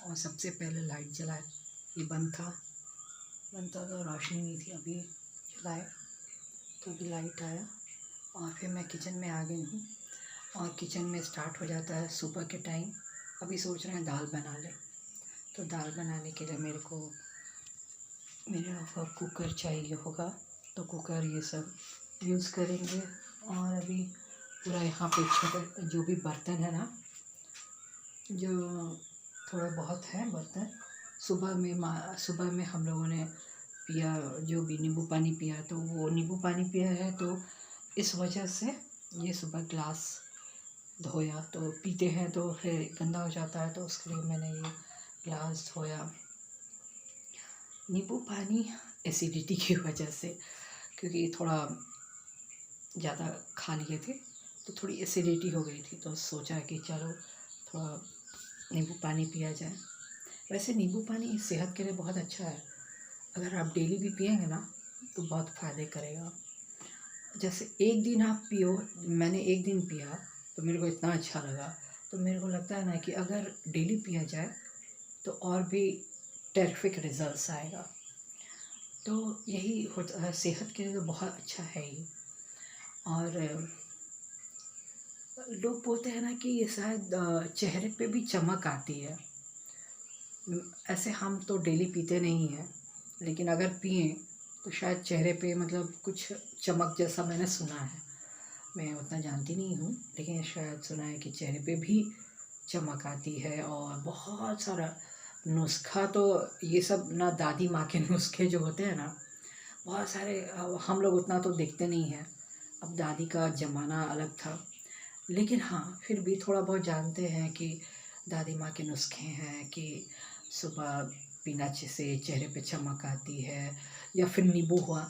और सबसे पहले लाइट जलाए। ये बंद था तो रोशनी नहीं थी, अभी जलाए तो अभी लाइट आया। और फिर मैं किचन में आ गई हूँ और किचन में स्टार्ट हो जाता है सुबह के टाइम। अभी सोच रहे हैं दाल बना लें, तो दाल बनाने के लिए मेरे को कुकर चाहिए होगा, तो कुकर ये सब यूज़ करेंगे। और अभी पूरा यहाँ पे छोटे जो भी बर्तन है ना, जो थोड़ा बहुत है बर्तन, सुबह में हम लोगों ने पिया, जो भी नींबू पानी पिया, तो वो नींबू पानी पिया है, तो इस वजह से ये सुबह ग्लास धोया। तो पीते हैं तो फिर गंदा हो जाता है, तो उसके लिए मैंने ये ग्लास धोया। नींबू पानी एसिडिटी की वजह से, क्योंकि थोड़ा ज़्यादा खा लिए थे तो थोड़ी एसिडिटी हो गई थी, तो सोचा कि चलो थोड़ा नींबू पानी पिया जाए। वैसे नींबू पानी सेहत के लिए बहुत अच्छा है, अगर आप डेली भी पिएंगे ना तो बहुत फ़ायदे करेगा। जैसे एक दिन आप पियो, मैंने एक दिन पिया तो मेरे को इतना अच्छा लगा, तो मेरे को लगता है ना कि अगर डेली पिया जाए तो और भी टेरिफिक रिजल्ट्स आएगा। तो यही होता है, सेहत के लिए तो बहुत अच्छा है ही। और लोग बोलते हैं ना कि ये शायद चेहरे पे भी चमक आती है। ऐसे हम तो डेली पीते नहीं हैं, लेकिन अगर पिएँ तो शायद चेहरे पे मतलब कुछ चमक जैसा मैंने सुना है। मैं उतना जानती नहीं हूँ, लेकिन शायद सुना है कि चेहरे पे भी चमक आती है। और बहुत सारा नुस्खा, तो ये सब ना दादी माँ के नुस्खे जो होते हैं ना, बहुत सारे हम लोग उतना तो देखते नहीं हैं। अब दादी का ज़माना अलग था, लेकिन हाँ फिर भी थोड़ा बहुत जानते हैं कि दादी माँ के नुस्खे हैं कि सुबह पीना से चेहरे पे चमक आती है। या फिर नींबू हुआ,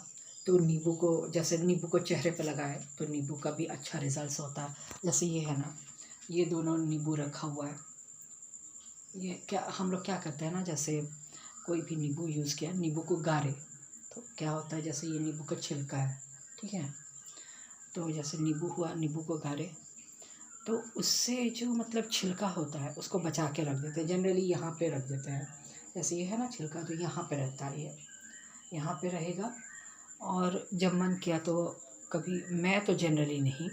तो नींबू को, जैसे नींबू को चेहरे पे लगाए तो नींबू का भी अच्छा रिजल्ट होता है। जैसे ये है ना, ये दोनों नींबू रखा हुआ है। ये क्या हम लोग क्या करते हैं ना, जैसे कोई भी नींबू यूज़ किया, नींबू को गारे तो क्या होता है, जैसे ये नींबू का छिलका है, ठीक है, तो जैसे नींबू हुआ, नींबू को गारे तो उससे जो मतलब छिलका होता है उसको बचा के रख देते हैं। जनरली यहाँ पे रख देते हैं, जैसे ये है ना छिलका, तो यहाँ पे रहता है, ये यहाँ पे रहेगा। और जब मन किया तो कभी, मैं तो जनरली नहीं,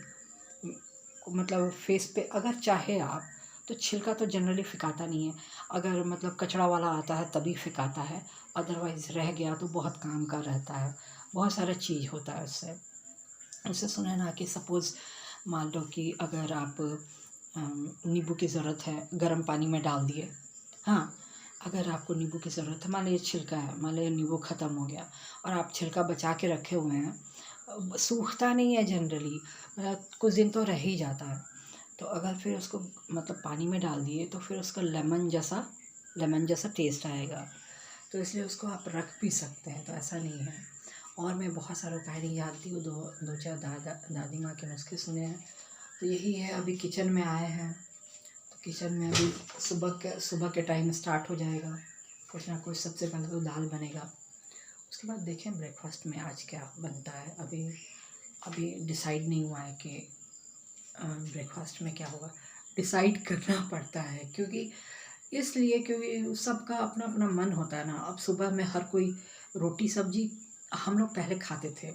मतलब फेस पे अगर चाहे आप तो छिलका तो जनरली फेंकाता नहीं है। अगर मतलब कचरा वाला आता है तभी फेंकाता है, अदरवाइज़ रह गया तो बहुत काम का रहता है, बहुत सारा चीज़ होता है उससे। उससे सुना है ना कि सपोज़ मान लो कि अगर आप नींबू की ज़रूरत है, गर्म पानी में डाल दिए, हाँ, अगर आपको नींबू की ज़रूरत है, मान लीजिए छिलका है, मान लीजिए नींबू ख़त्म हो गया और आप छिलका बचा के रखे हुए हैं, सूखता नहीं है जनरली, मतलब कुछ दिन तो रह ही जाता है। तो अगर फिर उसको मतलब पानी में डाल दिए तो फिर उसका लेमन जैसा टेस्ट आएगा, तो इसलिए उसको आप रख भी सकते हैं, तो ऐसा नहीं है। और मैं बहुत सारे उपाय नहीं जानती हूँ, दो चार दादी माँ के नुस्खे सुने हैं, तो यही है। अभी किचन में आए हैं, तो किचन में अभी सुबह के टाइम स्टार्ट हो जाएगा कुछ ना कुछ। सबसे पहले तो दाल बनेगा, उसके बाद देखें ब्रेकफास्ट में आज क्या बनता है। अभी डिसाइड नहीं हुआ है कि ब्रेकफास्ट में क्या होगा। डिसाइड करना पड़ता है, क्योंकि सबका अपना अपना मन होता है ना। अब सुबह में हर कोई रोटी सब्जी, हम लोग पहले खाते थे,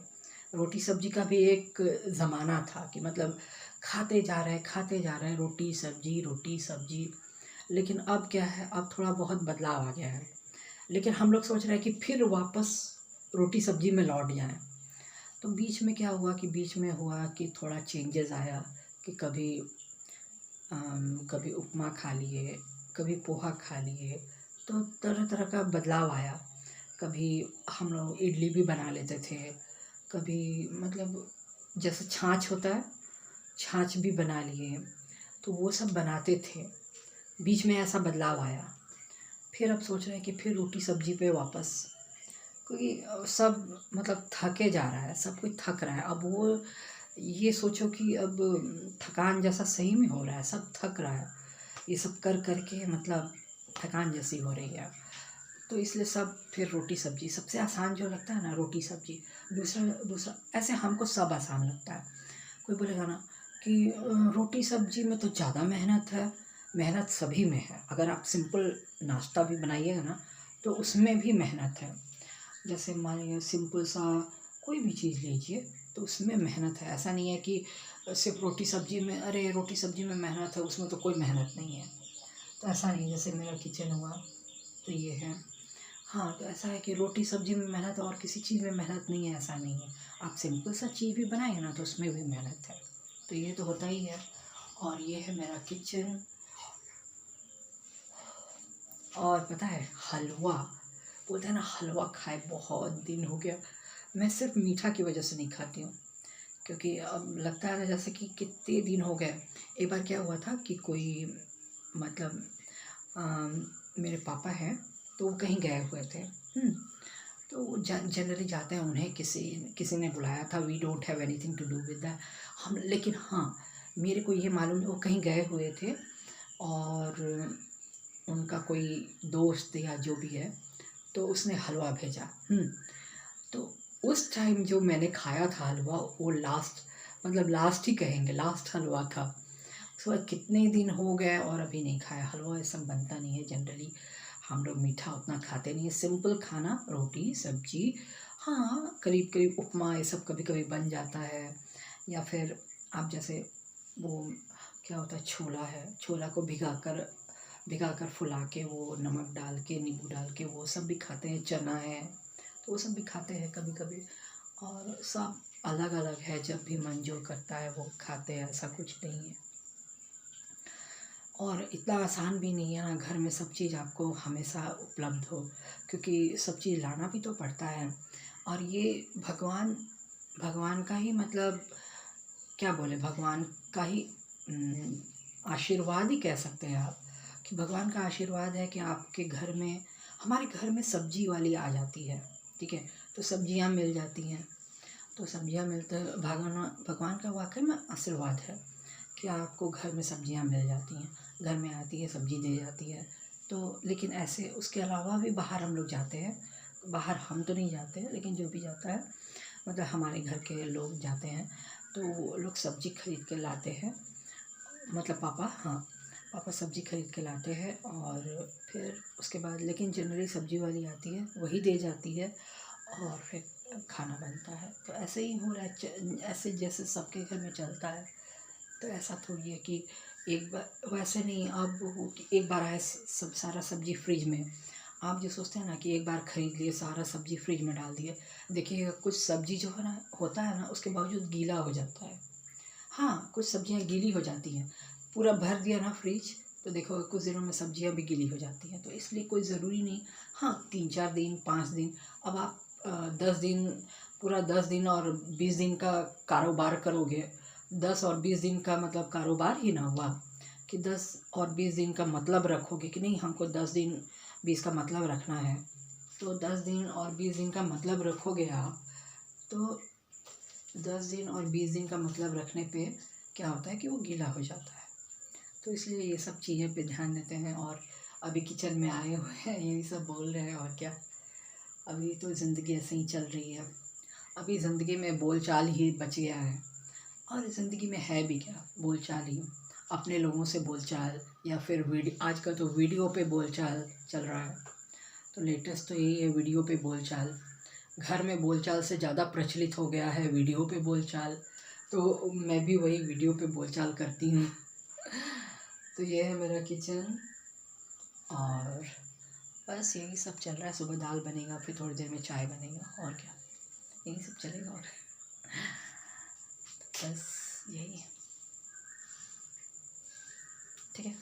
रोटी सब्जी का भी एक ज़माना था कि मतलब खाते जा रहे हैं रोटी सब्जी। लेकिन अब क्या है, अब थोड़ा बहुत बदलाव आ गया है, लेकिन हम लोग सोच रहे हैं कि फिर वापस रोटी सब्जी में लौट जाएं। तो बीच में हुआ कि थोड़ा चेंजेस आया कि कभी उपमा खा लिए, कभी पोहा खा लिए, तो तरह तरह का बदलाव आया। कभी हम लोग इडली भी बना लेते थे, कभी मतलब जैसे छाछ होता है, छाछ भी बना लिए, तो वो सब बनाते थे। बीच में ऐसा बदलाव आया, फिर अब सोच रहे हैं कि फिर रोटी सब्जी पे वापस, क्योंकि सब मतलब थके जा रहा है, सब कोई थक रहा है। अब वो ये सोचो कि अब थकान जैसा सही में हो रहा है, सब थक रहा है, ये सब कर कर के मतलब थकान जैसी हो रही है। तो इसलिए सब फिर रोटी सब्जी, सबसे आसान जो लगता है ना रोटी सब्जी। दूसरा दूसरा ऐसे हमको सब आसान लगता है। कोई बोलेगा ना कि रोटी सब्जी में तो ज़्यादा मेहनत है, मेहनत सभी में है। अगर आप सिंपल नाश्ता भी बनाइएगा ना तो उसमें भी मेहनत है। जैसे मान लीजिए सिंपल सा कोई भी चीज़ लीजिए तो उसमें मेहनत है। ऐसा नहीं है कि सिर्फ रोटी सब्जी में, अरे रोटी सब्जी में मेहनत है उसमें तो कोई मेहनत नहीं है, तो ऐसा नहीं। जैसे मेरा किचन हुआ तो ये है। हाँ, तो ऐसा है कि रोटी सब्जी में मेहनत और किसी चीज़ में मेहनत नहीं है, ऐसा नहीं है। आप सिंपल सा चीज़ भी बनाएंगे ना तो उसमें भी मेहनत है, तो ये तो होता ही है। और ये है मेरा किचन। और पता है हलवा, बोलते हैं ना हलवा खाए बहुत दिन हो गया। मैं सिर्फ मीठा की वजह से नहीं खाती हूँ, क्योंकि अब लगता है ना जैसे कि कितने दिन हो गए। एक बार क्या हुआ था कि कोई मतलब मेरे पापा हैं तो वो कहीं गए हुए थे। तो वो जनरली जाते हैं, उन्हें किसी किसी ने बुलाया था। We don't have anything to do with that हम। लेकिन हाँ, मेरे को ये मालूम है वो कहीं गए हुए थे और उनका कोई दोस्त या जो भी है तो उसने हलवा भेजा। तो उस टाइम जो मैंने खाया था हलवा, वो लास्ट, मतलब लास्ट ही कहेंगे, लास्ट हलवा था। उसके बाद कितने दिन हो गए और अभी नहीं खाया हलवा। ऐसा बनता नहीं है जनरली, हम लोग मीठा उतना खाते नहीं है। सिंपल खाना, रोटी सब्जी, हाँ करीब करीब उपमा ये सब कभी कभी बन जाता है। या फिर आप जैसे वो क्या होता है, छोला है, छोला को भिगा कर फुला के वो नमक डाल के नींबू डाल के वो सब भी खाते हैं। चना है तो वो सब भी खाते हैं कभी कभी। और सब अलग अलग है, जब भी मन जो करता है वो खाते हैं, ऐसा कुछ नहीं है। और इतना आसान भी नहीं है ना घर में सब चीज़ आपको हमेशा उपलब्ध हो, क्योंकि सब चीज़ लाना भी तो पड़ता है। और ये भगवान भगवान का ही मतलब क्या बोले, भगवान का ही आशीर्वाद ही कह सकते हैं आप। कि भगवान का आशीर्वाद है कि आपके घर में, हमारे घर में सब्जी वाली आ जाती है, ठीक है, तो सब्जियां मिल जाती हैं। तो सब्जियां मिलते, भगवान भगवान का वाकई में आशीर्वाद है कि आपको घर में सब्जियां मिल जाती हैं, घर में आती है सब्जी दे जाती है। तो लेकिन ऐसे उसके अलावा भी बाहर हम लोग जाते हैं। बाहर हम तो नहीं जाते हैं, लेकिन जो भी जाता है मतलब हमारे घर के लोग जाते हैं तो वो लोग सब्ज़ी खरीद के लाते हैं। मतलब पापा, हाँ पापा सब्ज़ी खरीद के लाते हैं और फिर उसके बाद, लेकिन जनरली सब्ज़ी वाली आती है वही दे जाती है और फिर खाना बनता है। तो ऐसे ही हो रहा है, ऐसे जैसे सबके घर में चलता है। तो ऐसा थोड़ी है कि एक बार, वैसे नहीं अब वो कि एक बार आए सब सारा सब्ज़ी फ्रिज में। आप जो सोचते हैं ना कि एक बार ख़रीद लिए सारा सब्ज़ी फ्रिज में डाल दिए, देखिएगा कुछ सब्ज़ी जो है ना होता है ना उसके बावजूद गीला हो जाता है। हाँ, कुछ सब्ज़ियाँ गीली हो जाती हैं। पूरा भर दिया ना फ्रिज तो देखो कुछ दिनों में सब्ज़ियाँ भी गीली हो जाती हैं। तो इसलिए कोई ज़रूरी नहीं। हाँ, 3-4 दिन 5 दिन, अब आप 10 दिन, पूरा 10 दिन और 20 दिन का कारोबार करोगे। 10 और 20 दिन का मतलब कारोबार ही ना हुआ कि 10 और 20 दिन का मतलब रखोगे कि नहीं हमको 10 दिन 20 का मतलब रखना है। तो 10 दिन और 20 दिन का मतलब रखोगे आप, तो 10 दिन और 20 दिन का मतलब रखने पे क्या होता है कि वो गीला हो जाता है। तो इसलिए ये सब चीज़ें पे ध्यान देते हैं। और अभी किचन में आए हुए हैं, यही सब बोल रहे हैं और क्या। अभी तो ज़िंदगी ऐसे ही चल रही है। अभी ज़िंदगी में बोलचाल ही बच गया है। और ज़िंदगी में है भी क्या, बोलचाल ही। अपने लोगों से बोलचाल, या फिर आजकल तो वीडियो पे बोलचाल चल रहा है। तो लेटेस्ट तो यही है, वीडियो पे बोलचाल। घर में बोलचाल से ज़्यादा प्रचलित हो गया है वीडियो पे बोलचाल। तो मैं भी वही वीडियो पे बोलचाल करती हूँ। तो ये है मेरा किचन। और बस यही सब चल रहा है। सुबह दाल बनेगा, फिर थोड़ी देर में चाय बनेगा, और क्या, यही सब चलेगा। और बस यही है, ठीक है।